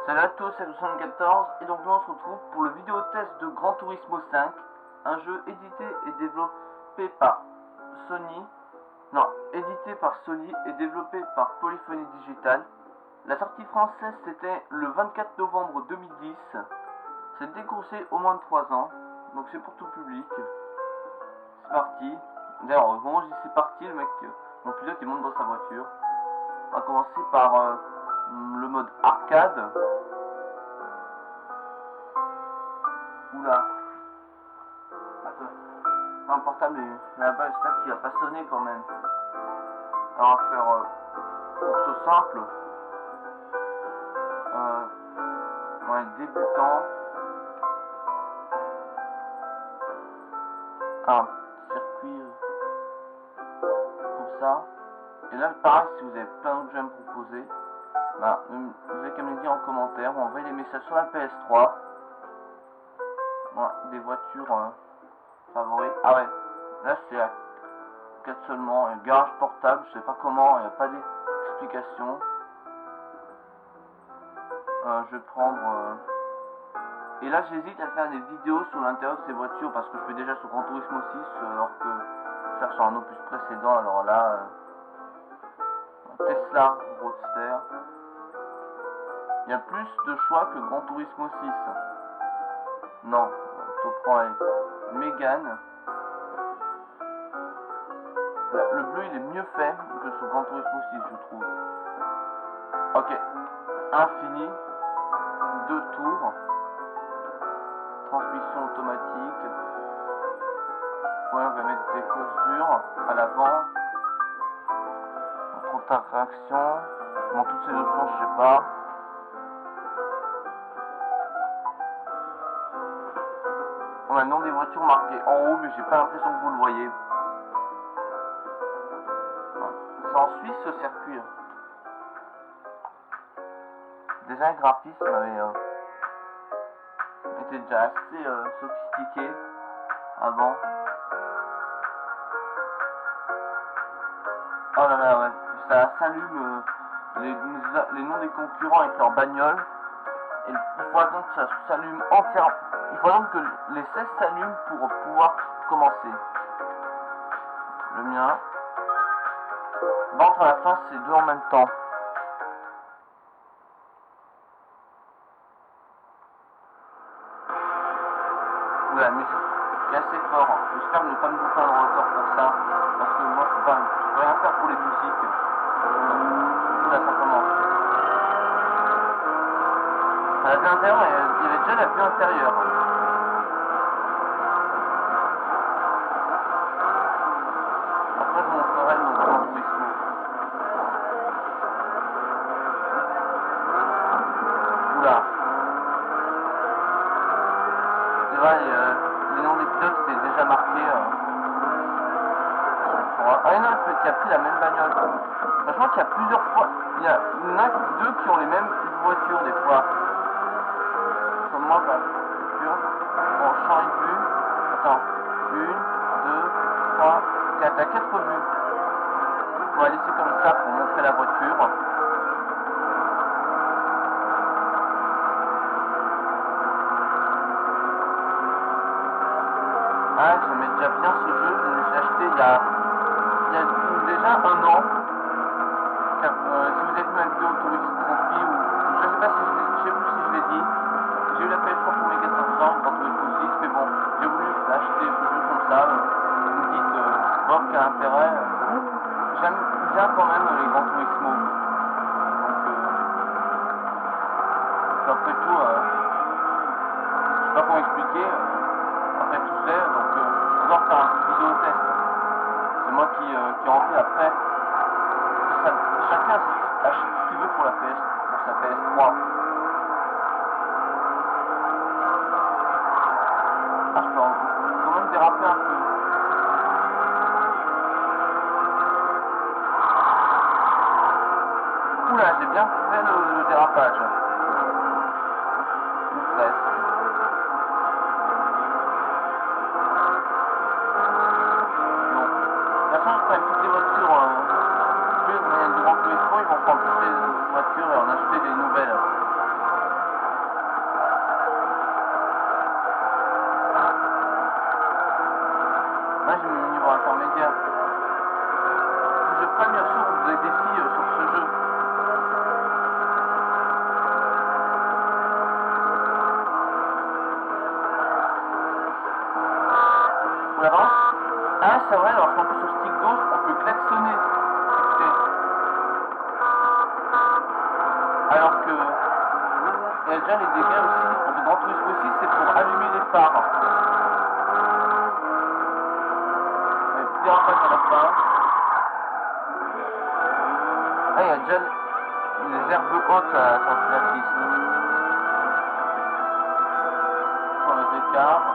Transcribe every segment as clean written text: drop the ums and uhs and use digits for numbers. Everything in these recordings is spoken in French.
Salut à tous, c'est le 74 et donc là on se retrouve pour le vidéo test de Gran Turismo 5, un jeu édité et développé par Sony, édité par Sony et développé par Polyphony Digital. La sortie française c'était le 24 novembre 2010, c'est déconseillé au moins de 3 ans, donc c'est pour tout public. C'est parti. D'ailleurs, au moment où je dis c'est parti, le mec, mon pilote il monte dans sa voiture. On va commencer par le mode arcade. Oula. Attends. Un portable est là-bas, j'espère qu'il va pas sonner quand même. Alors on va faire course simple. On est débutant. Un circuit comme ça. Et là pareil, si vous avez plein d'autres jeux à me proposer, vous avez qu'à me le dire en commentaire ou envoyer des messages sur la PS3. Voilà, des voitures favoris. Ah ouais, là c'est à 4 seulement, un garage portable, je sais pas comment, il n'y a pas d'explication. Je vais prendre... Et là j'hésite à faire des vidéos sur l'intérieur de ces voitures parce que je fais déjà sur Gran Turismo 6 alors que faire sur un opus précédent, alors là... Tesla Roadster. Il y a plus de choix que Gran Turismo 6. Non, on prend Mégane. Le bleu il est mieux fait que sur Gran Turismo 6 je trouve. Ok, infini, 2 tours, transmission automatique. Ouais, on va mettre des courses dures à l'avant. Contre réaction. Bon, toutes ces options je sais pas. On a le nom des voitures marqué en haut, mais j'ai pas l'impression que vous le voyez. C'est en Suisse ce circuit. Déjà le graphisme était déjà assez sophistiqué avant. Oh là là, ouais, ça s'allume les noms des concurrents avec leur bagnole. Et il faut attendre que ça s'allume entièrement. Il faut attendre que les 16 s'allument pour pouvoir commencer. Le mien. Entre à la fin, c'est 2 en même temps. La musique est assez fort. J'espère ne pas me bouffer un record pour ça. Parce que moi, je peux rien faire pour les musiques. Là, ça commence. À la vue intérieure, il y avait déjà la vue intérieure. Après, je vous montrerai le Gran Turismo. Oula. C'est vrai, les noms des pilotes étaient déjà marqués. Ah non, peut-être qu'il y a pris la même bagnole. Je crois qu'il y a plusieurs fois. Il y en a 2 qui ont les mêmes voitures des fois. Comme moi, la voiture. Bon, champ et vue. Attends. 1, 2, 3, 4. À 4 vues. On va laisser comme ça pour montrer la voiture. Ah, j'aimais déjà bien ce jeu. Je me suis acheté il y a déjà 1 an. Si vous avez vu ma vidéo Tourist Trophy, ou je sais pas si je sais plus si je l'ai dit, j'ai eu la PS3 pour mes 14 ans, Gran Turismo 6, mais bon, j'ai voulu acheter ce jeu comme ça. Vous me dites, bon, quel intérêt. J'aime bien quand même les Gran Turismo. Donc, après tout, je sais pas comment expliquer. Après tout, je l'ai, donc on va faire un petit vidéo test. C'est moi qui en fais après. Chacun achète ce qu'il veut pour sa PS3. Ah, je peux quand même déraper un peu. Oula, j'ai bien fait le dérapage. Ou presque. Non. De toute façon, je prends toutes les voitures. Les Gran Turismo, ils vont prendre toutes les voitures et en acheter des nouvelles. c'est vrai, alors qu'en plus sur stick gauche, on peut klaxonner. Écoutez. Alors que il y a déjà les dégâts aussi. En Gran Turismo aussi, c'est pour allumer les phares. Et puis un pas à la fin. Ah, il y a déjà les herbes hautes à la sortie de la piste. Sur les écarts.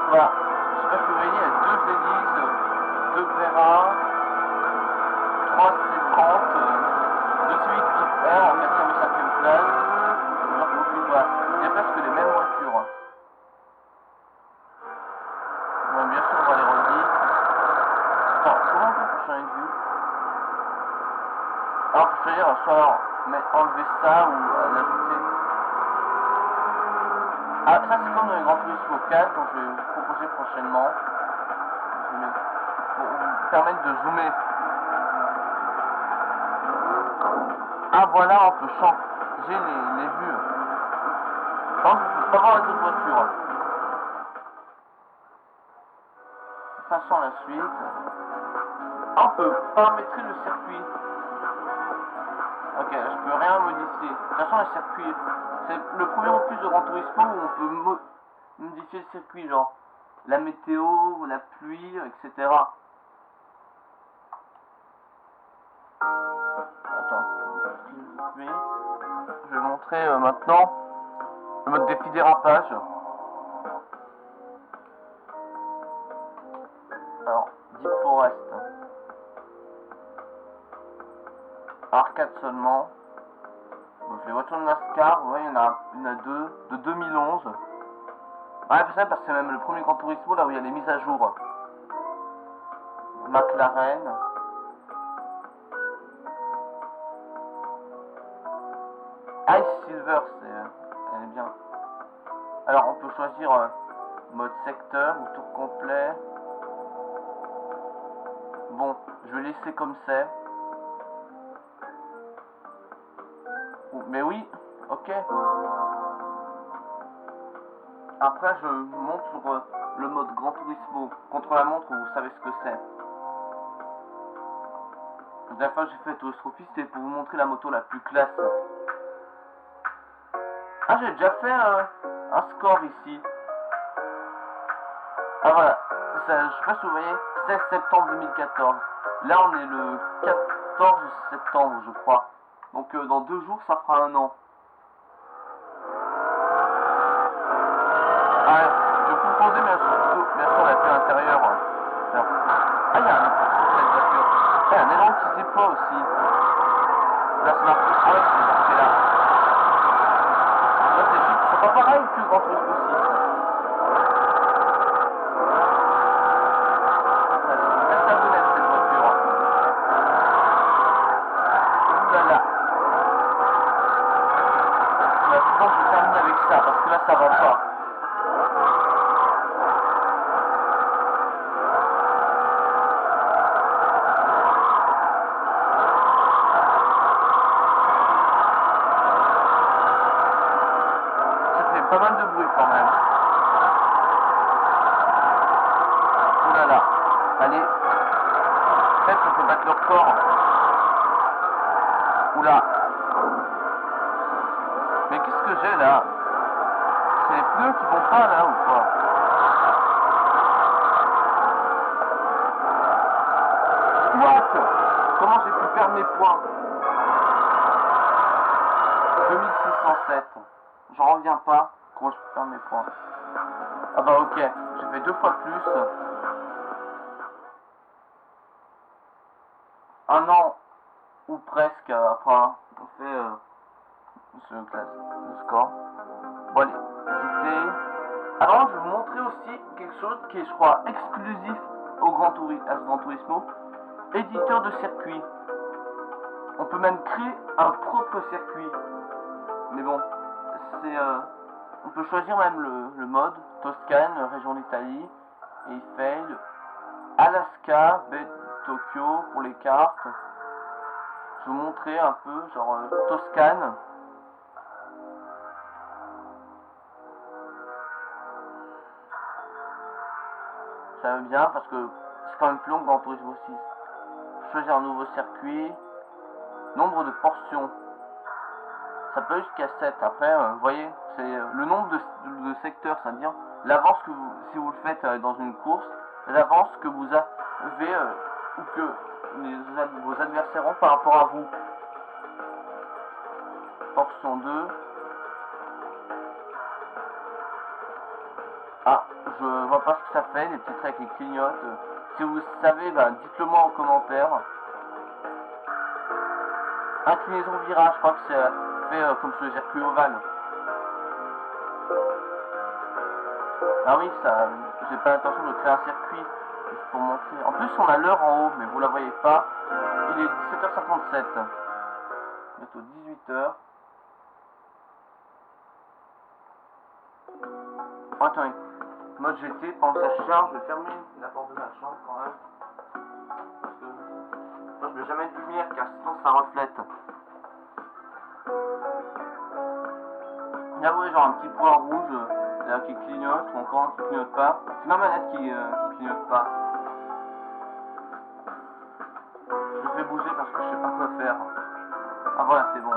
Voilà. Je sais pas si vous voyez, il y a 2 hélices, 2 Brera, 3 C30, 2 Civic Type R en 4ème et 5ème place. Alors focus, voilà. Il y a presque les mêmes voitures. Bon, bien sûr, on va les relier. Attends, comment on fait pour changer de vue? Alors, pour choisir, soit enlever ça ou l'ajouter. Ah, ça c'est comme dans les Gran Turismo 4, dont je vais vous proposer prochainement. Pour vous permettre de zoomer. Ah voilà, on peut changer les vues. Par contre, on peut pas voir les autres voitures. Passons à la suite. Ah, on peut paramétrer le circuit. Ok, je peux rien modifier. De toute façon, le circuit, c'est le premier opus de Gran Turismo où on peut modifier le circuit, genre la météo, la pluie, etc. Attends, je vais montrer maintenant le mode défi dérapage. Alors, Deep Forest. Arcade seulement. Donc, les voitures de NASCAR, vous voyez, il y en a deux, de 2011. Ouais, c'est ça, parce que c'est même le premier Gran Turismo là où il y a les mises à jour. McLaren. Ice Silver, elle est bien. Alors, on peut choisir mode secteur ou tour complet. Bon, je vais laisser comme c'est. Mais oui, ok. Après, je monte sur le mode Gran Turismo. Contre la montre, vous savez ce que c'est. La dernière fois que j'ai fait Touristrophie, c'était pour vous montrer la moto la plus classe. Ah, j'ai déjà fait un score ici. Ah voilà, ça, je sais pas si vous voyez, 16 septembre 2014. Là, on est le 14 septembre, je crois. Donc, dans 2 jours, ça fera 1 an. Ah, je vais vous proposer bien sûr la vue intérieure. Ah, il y a un écran sur cette voiture. Ah, il y a un élan qui se déploie aussi. Là, c'est marqué. Ah ouais, c'est marqué là. Là, c'est pas pareil que Gran Turismo 6. C'est sa bonnette cette voiture. Voilà. Maintenant, je termine avec ça parce que là, ça va pas. Pas mal de bruit quand même. Oulala. Allez. Peut-être qu'on peut battre leur corps. Oula. Mais qu'est-ce que j'ai là? C'est les pneus qui vont pas là ou quoi? What? Comment j'ai pu perdre mes points? 2607. J'en reviens pas. Comment je peux perdre mes points? Ah bah ok, j'ai fait 2 fois plus. 1 an ou presque après on fait le score. Bon allez, quitter. Alors je vais vous montrer aussi quelque chose qui est je crois exclusif au à ce Gran Turismo. Éditeur de circuit. On peut même créer un propre circuit. Mais bon, c'est on peut choisir même le mode Toscane, région d'Italie, Eiffel, Alaska, baie de Tokyo pour les cartes. Je vais vous montrer un peu, genre Toscane. ça va bien parce que c'est quand même plus long que Gran Turismo 6. Choisir un nouveau circuit. Nombre de portions. Ça peut jusqu'à 7. Après, vous voyez, c'est le nombre de secteurs, c'est-à-dire l'avance que vous, si vous le faites dans une course, l'avance que vous avez ou que vos adversaires ont par rapport à vous. Portion 2. Ah, je vois pas ce que ça fait, les petits traits qui clignotent. Si vous savez, bah, dites-le moi en commentaire. Inclinaison virage, je crois que c'est fait comme sur le circuit ovale. Ah oui, ça, j'ai pas l'intention de créer un circuit, juste pour montrer. En plus, on a l'heure en haut, mais vous la voyez pas. Il est 17h57. Bientôt 18h. Oh, attendez. Mode GT, pendant que ça charge, je vais fermer la porte de ma chambre quand même. Parce que moi, je mets jamais de lumière car sinon ça reflète. Là, vous voyez, genre un petit point rouge là, qui clignote ou encore un qui clignote pas. C'est ma manette qui clignote pas. Je le fais bouger parce que je sais pas quoi faire. Ah voilà, c'est bon.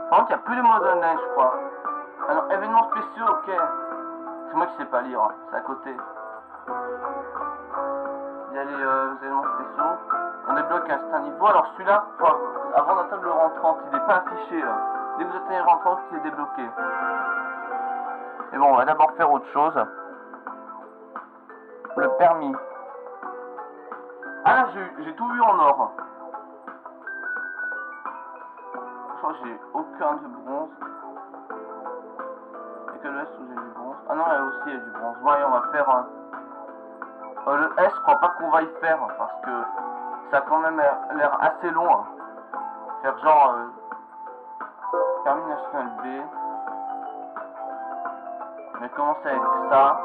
Par contre, il n'y a plus les modes online, je crois. Alors, événements spéciaux, ok. C'est moi qui sais pas lire, hein. C'est à côté. Il y a les événements spéciaux. On débloque un certain niveau. Alors celui-là, avant d'atteindre le rang 30, il n'est pas affiché là. Dès que vous atteignez le rang 30, il est débloqué. Et bon, on va d'abord faire autre chose. Le permis. Ah là, j'ai tout vu en or. Je crois que j'ai aucun de bronze. Et que le S où j'ai du bronze. Ah non, là aussi il y a du bronze. Voyons, on va faire... le S, je crois pas qu'on va y faire parce que ça a quand même l'air assez long. Hein. Faire genre permis national B. Mais commencer avec ça.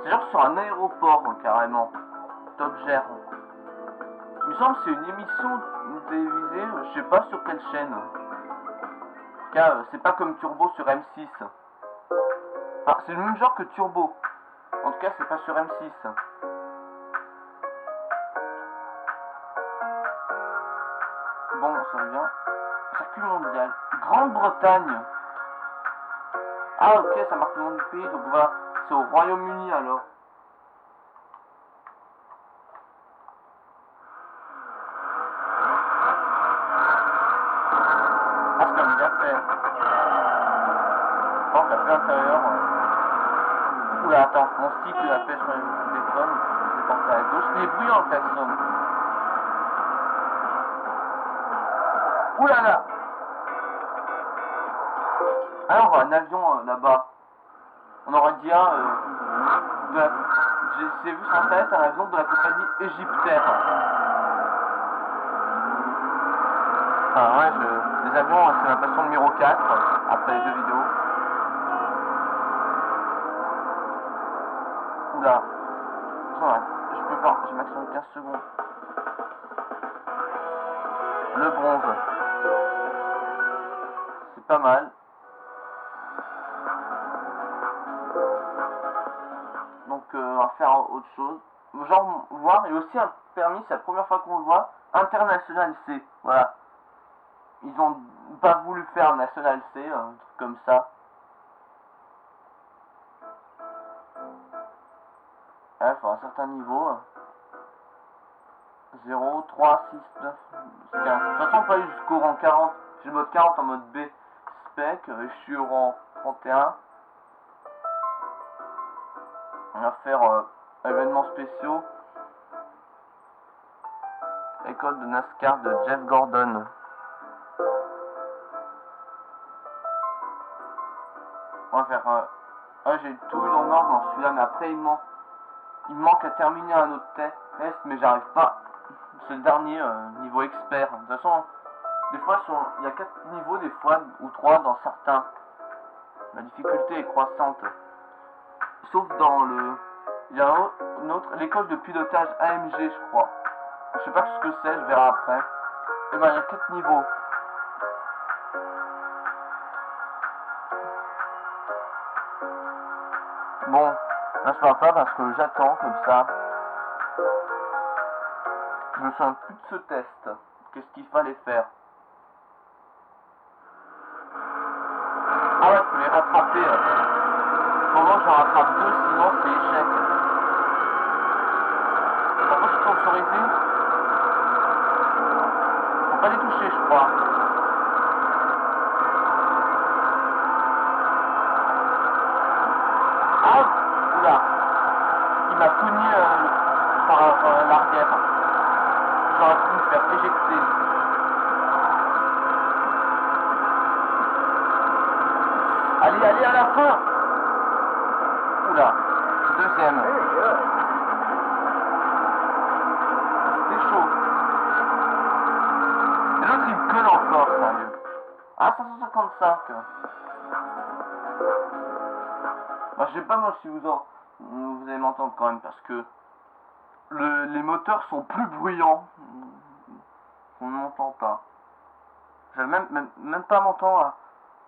C'est genre sur un aéroport carrément. Top Gear. Il me semble que c'est une émission télévisée, je sais pas sur quelle chaîne. En tout cas, c'est pas comme Turbo sur M6. Enfin, c'est le même genre que Turbo. En tout cas, c'est pas sur M6. Bon, ça va bien. Circuit mondial. Grande-Bretagne. Ah, ok, ça marque le nom du pays. Donc voilà, c'est au Royaume-Uni alors. Ah, c'est comme bien fait. Bon, la vue intérieure. Oula, attends, mon stick il a fait sur le téléphone. Je l'ai porté à gauche. Il est bruyant le klaxon. Oula là. Ah, on voit un avion là-bas. On aurait dit j'ai vu sur internet un avion de la compagnie Égyptaire. Enfin, ouais, les avions, c'est ma passion numéro 4 après les jeux vidéo. Oula. Je peux faire, j'ai maximum 15 secondes. Le bronze. C'est pas mal. Donc on va faire autre chose. Genre voir, et aussi un permis, c'est la première fois qu'on le voit, international C. Voilà. Ils ont pas voulu faire national C, un truc comme ça. Ouais, faut un certain niveau. 0, 3, 6, 9, 15. De toute façon, on peut aller jusqu'au rang 40. J'ai le mode 40 en mode B spec. Je suis au rang 31. On va faire événements spéciaux. École de NASCAR de Jeff Gordon. On va faire... j'ai tout eu en ordre dans celui-là, mais après il me manque à terminer un autre test, mais j'arrive pas. C'est le dernier niveau expert. De toute façon, des fois il y a 4 niveaux, des fois, ou 3 dans certains. La difficulté est croissante. Sauf dans le... Il y a un autre, l'école de pilotage AMG, je crois. Je sais pas ce que c'est, je verrai après. Et ben il y a 4 niveaux. Bon, Là je parle pas parce que j'attends comme ça. Je me souviens plus de ce test. Qu'est-ce qu'il fallait faire? Ah ouais, faut les rattraper. Comment j'en rattrape deux, sinon c'est échec. Par contre, sponsorisé. Faut pas les toucher, je crois. Ah, oula. Il m'a cogné par l'arrière. J'aurais pu me faire éjecter. Allez, allez, à la fin. Oula, deuxième. C'était chaud. Et l'autre il me colle encore, sérieux. Ah, 555. Bah, je sais pas moi si vous allez m'entendre quand même parce que les moteurs sont plus bruyants. On ne m'entend pas. Je vais même pas m'entendre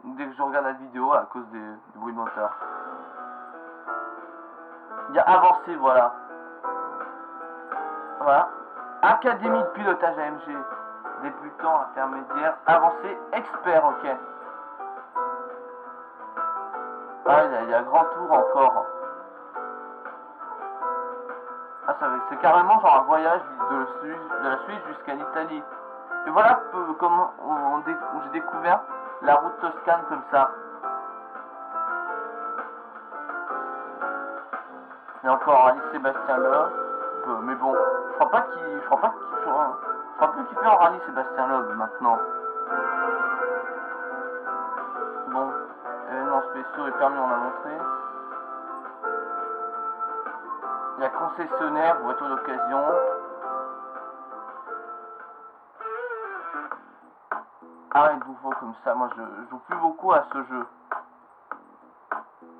dès que je regarde la vidéo à cause du bruit de moteur. Il y a avancé, voilà. Voilà. Académie de pilotage AMG. Débutant, intermédiaire, avancé, expert, ok. Ah, il y a grand tour encore. Ah, c'est carrément genre un voyage de la Suisse jusqu'à l'Italie. Et voilà comment j'ai découvert la route toscane comme ça. Et encore Ali Sébastien Loeb, mais bon, je crois plus qu'il fait en rallye Sébastien Loeb maintenant. Bon, événements spéciaux et permis on a montré. Il y a concessionnaire, voiture d'occasion. Ah, il nouveau comme ça, moi je joue plus beaucoup à ce jeu.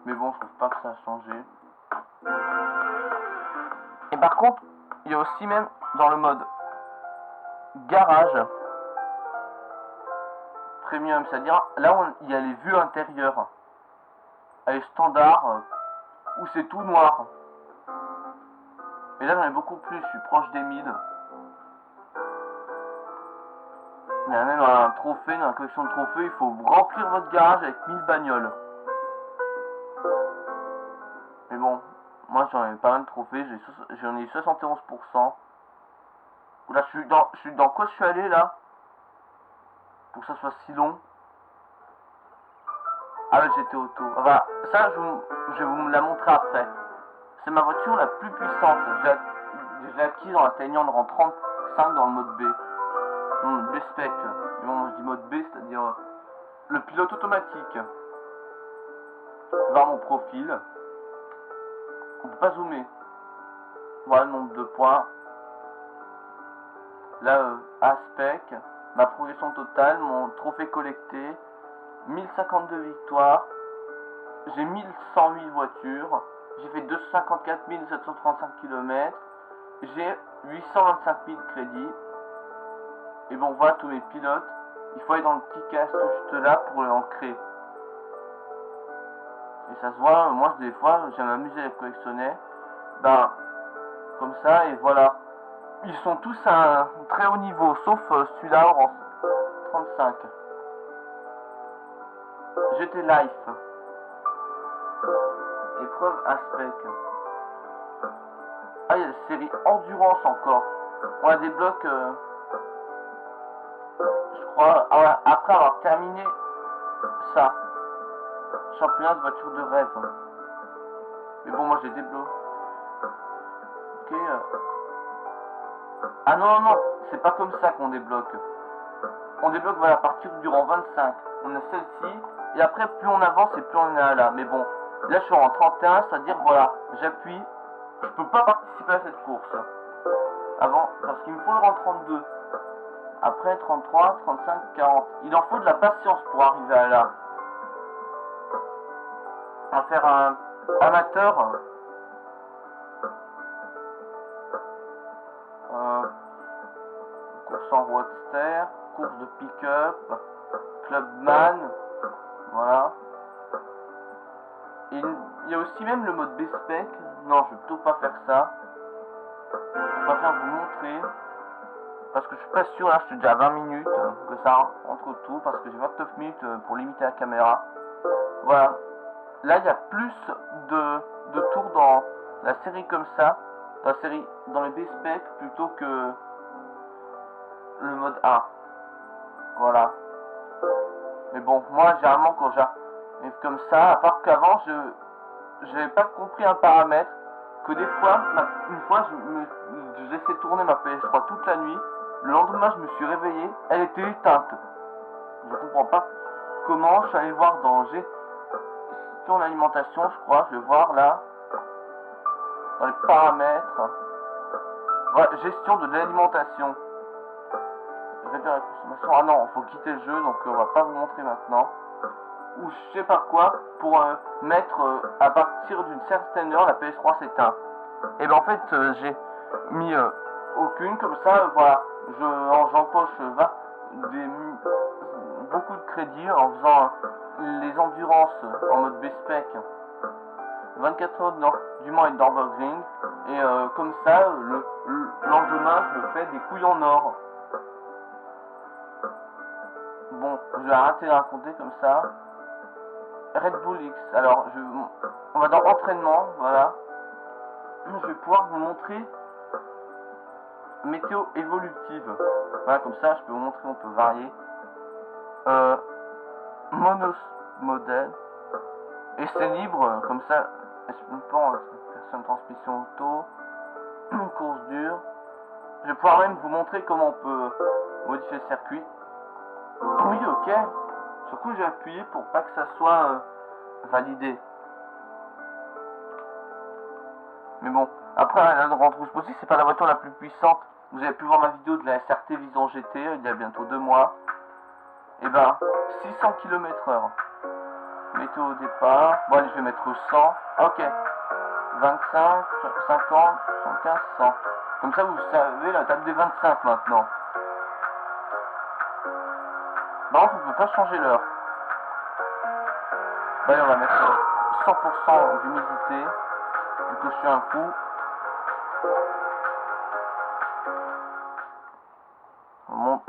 Mais bon, je trouve pas que ça a changé. Et par contre, il y a aussi même dans le mode garage premium, c'est-à-dire là où il y a les vues intérieures. Elle est standard, où c'est tout noir. Et là j'en ai beaucoup plus, je suis proche des 1000. Il y a même un trophée, dans la collection de trophées, il faut remplir votre garage avec 1000 bagnoles. Mais bon, moi j'en ai pas mal de trophées, j'en ai 71%. Là je suis dans quoi je suis allé là? Pour que ça soit si long. Ah ouais, j'étais auto. Enfin, ça je vais vous la montrer après. C'est ma voiture la plus puissante. J'ai acquise en atteignant le rang 35 dans le mode B. B-Spec. Mais bon, je dis mode B, c'est-à-dire le pilote automatique. Je vais voir mon profil. On peut pas zoomer. Voilà le nombre de points. Là, A-Spec. Ma progression totale, mon trophée collecté. 1052 victoires. J'ai 1108 voitures. J'ai fait 254 735 km. J'ai 825 000 crédits. Et bon, voilà tous mes pilotes. Il faut aller dans le petit casque juste là pour l'ancrer. Et ça se voit, moi des fois, j'aime m'amuser à les collectionner. Ben, comme ça, et voilà. Ils sont tous à un très haut niveau, sauf celui-là en 35. GT Life. Épreuve Aspect. Ah, il y a la série Endurance encore. On a des blocs, je crois, après avoir terminé ça. Championnat de voiture de rêve. Mais bon, moi j'ai débloqué. Ok. Ah non, non, c'est pas comme ça qu'on débloque. On débloque voilà, à partir du rang 25. On a celle-ci. Et après, plus on avance et plus on est là. Mais bon, là je suis en 31, c'est-à-dire voilà, j'appuie. Je peux pas participer à cette course. Avant, parce qu'il me faut le rang 32. Après 33, 35, 40. Il en faut de la patience pour arriver à là. On va faire un amateur. Course en roadster, course de pick-up, clubman, voilà. Et il y a aussi même le mode B-Spec. Non, je vais plutôt pas faire ça. Je préfère vous montrer. Parce que je suis pas sûr, là je suis déjà à 20 minutes que ça entre tout. Parce que j'ai 29 minutes pour limiter la caméra. Voilà. Là il y a plus de tours dans la série comme ça. Dans la série, dans les B-Spec plutôt que le mode A. Voilà. Mais bon, moi généralement quand j'arrive comme ça, à part qu'avant j'avais pas compris un paramètre. Que des fois, une fois je laissais tourner ma PS3 toute la nuit. Le lendemain je me suis réveillé, elle était éteinte. Je comprends pas comment. Je suis allé voir dans gestion d'alimentation, je crois. Je vais voir là dans les paramètres. Voilà, gestion de l'alimentation. Réduire la consommation. Ah non, faut quitter le jeu, donc on va pas vous montrer maintenant. Ou je sais pas quoi pour mettre à partir d'une certaine heure la PS3 s'éteint. Et ben en fait j'ai mis aucune comme ça. Voilà, j'empoche beaucoup de crédits en faisant les endurances en mode B-Spec 24 heures du Mans et de Nürburgring. Et comme ça le lendemain je me fais des couilles en or. Bon, je vais arrêter de raconter comme ça. Red Bull X, alors on va dans entraînement, voilà. Je vais pouvoir vous montrer météo évolutive. Voilà, comme ça je peux vous montrer, on peut varier. Monos modèle. Et c'est libre, comme ça, personne transmission auto, course dure. Je vais pouvoir même vous montrer comment on peut modifier le circuit. Oui, ok. Sur coup, j'ai appuyé pour pas que ça soit validé. Mais bon, après la Grande Rouge aussi, c'est pas la voiture la plus puissante. Vous avez pu voir ma vidéo de la SRT Vision GT il y a bientôt 2 mois. Et ben, 600 km/h. Météo au départ. Bon, allez, je vais mettre 100. Ok. 25, 50, 75, 100. Comme ça, vous savez la table des 25 maintenant. Par contre, on ne peut pas changer l'heure. Bah, allez, on va mettre 100% d'humidité. Vu que je suis un fou.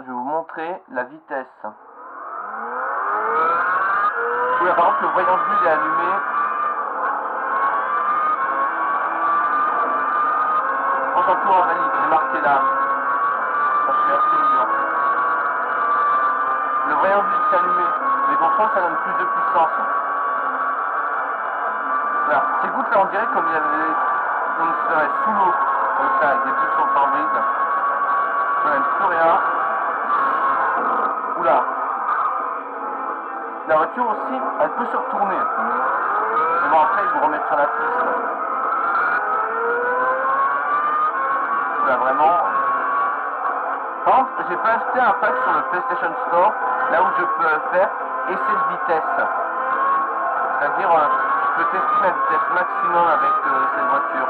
Je vais vous montrer la vitesse. Oui, par contre, le voyant bleu est allumé. Concentre-toi en valide, c'est marqué là. Ça fait assez dur. Le voyant bleu est allumé. Mais bon, je pense que ça donne plus de puissance. Voilà. Ces gouttes là, on dirait comme il y avait. On serait sous l'eau. Comme ça, avec des bulles sur le pare-brise. Je n'aime plus rien. Oula. La voiture aussi, elle peut se retourner. Mais bon, après, ils vous remettent sur la piste. Là, vraiment. Par contre, j'ai pas acheté un pack sur le PlayStation Store, là où je peux faire essai de vitesse. C'est-à-dire, je peux tester la vitesse maximum avec cette voiture.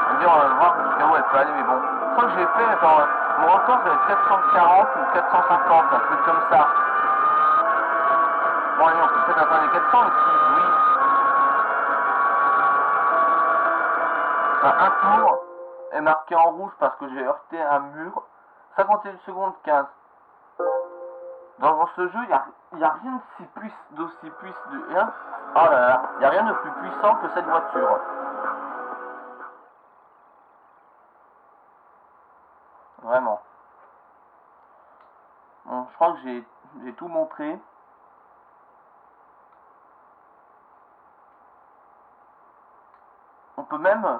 C'est-à-dire, voir jusqu'à où elle peut aller, mais bon. Je crois que j'ai fait, genre, mon record, c'est 440 ou 450, un truc comme ça. Bon, allez, on peut peut-être atteindre les 400 ici, oui. Enfin, un tour est marqué en rouge parce que j'ai heurté un mur. 51 secondes 15. Dans ce jeu, il n'y a rien d'aussi puissant. Oh là là, il n'y a rien de plus puissant que cette voiture. Vraiment. Bon, je crois que j'ai tout montré. On peut même,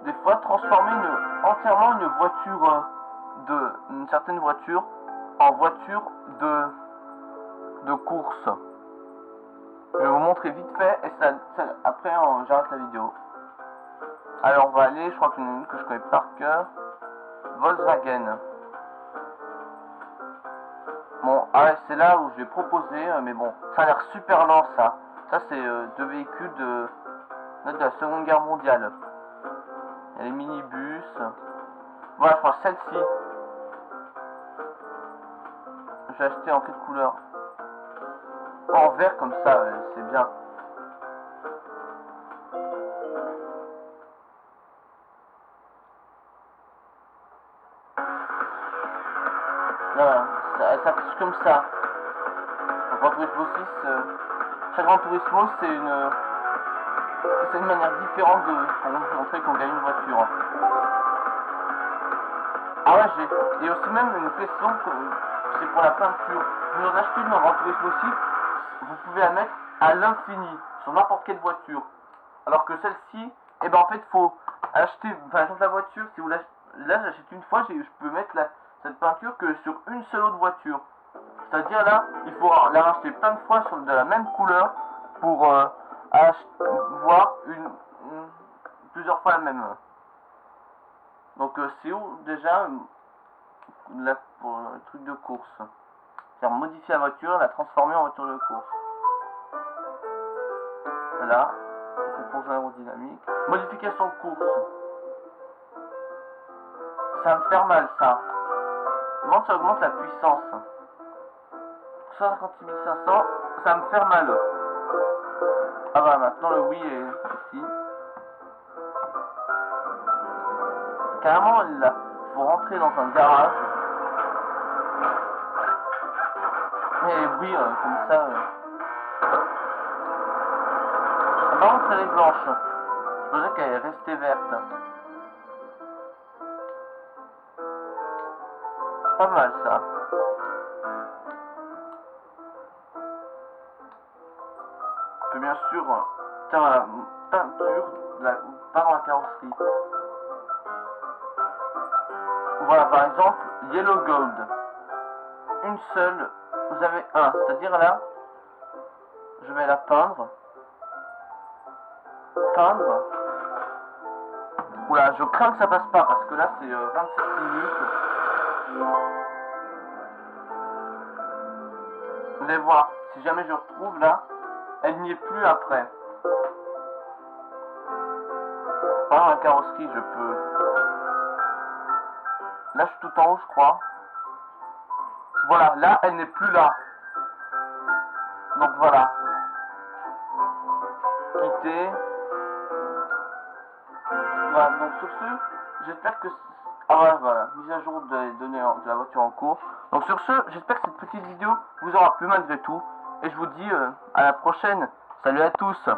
des fois, transformer entièrement une voiture une certaine voiture en voiture de course. Je vais vous montrer vite fait et après j'arrête la vidéo. Alors on va aller, je crois qu'il y en a une que je connais par cœur. Volkswagen. Bon, c'est là où je vais proposer, mais bon, ça a l'air super lent ça. Ça c'est deux véhicules de la Seconde Guerre mondiale. Il y a les minibus. Voilà, je crois celle-ci. J'ai acheté en quelle couleur? En vert comme ça, c'est bien. Voilà, ça s'affiche comme ça. Donc, Gran Turismo 6, chaque Gran Turismo, c'est une manière différente pour montrer qu'on gagne une voiture. Ah ouais, et aussi même une question, c'est pour la peinture. Vous en achetez une dans Gran Turismo 6, vous pouvez la mettre à l'infini, sur n'importe quelle voiture. Alors que celle-ci, eh ben en fait, faut acheter, par exemple la voiture, si vous l'achetez, là j'achète une fois, je peux mettre cette peinture que sur une seule autre voiture. C'est-à-dire là, il faut la racheter plein de fois de la même couleur pour voir plusieurs fois la même. Donc c'est où déjà pour le truc de course. C'est-à-dire modifier la voiture, la transformer en voiture de course. Là, composant aérodynamique. Modification de course. Ça me fait mal ça. Comment ça augmente la puissance? 156 500, ça me fait mal. Ah bah maintenant le oui est ici. Carrément il faut rentrer dans un garage. Et oui, comme ça. Par contre elle est blanche. Je pensais qu'elle est restée verte. Pas mal ça. On peut bien sûr faire la peinture pas dans la carrosserie. Voilà par exemple Yellow Gold. Une seule, vous avez un, c'est-à-dire là, je vais la peindre. Oula, je crains que ça passe pas parce que là c'est 27 minutes. Vous allez voir, si jamais je retrouve là, elle n'y est plus après. Par la carrosserie, je peux. Là, je suis tout en haut, je crois. Voilà, là, elle n'est plus là. Donc voilà. Quitter. Voilà, donc sur ce, j'espère que... Ah ouais, voilà, mise à jour des données de la voiture en cours. Donc sur ce, j'espère que cette petite vidéo vous aura plu malgré tout. Et je vous dis à la prochaine. Salut à tous.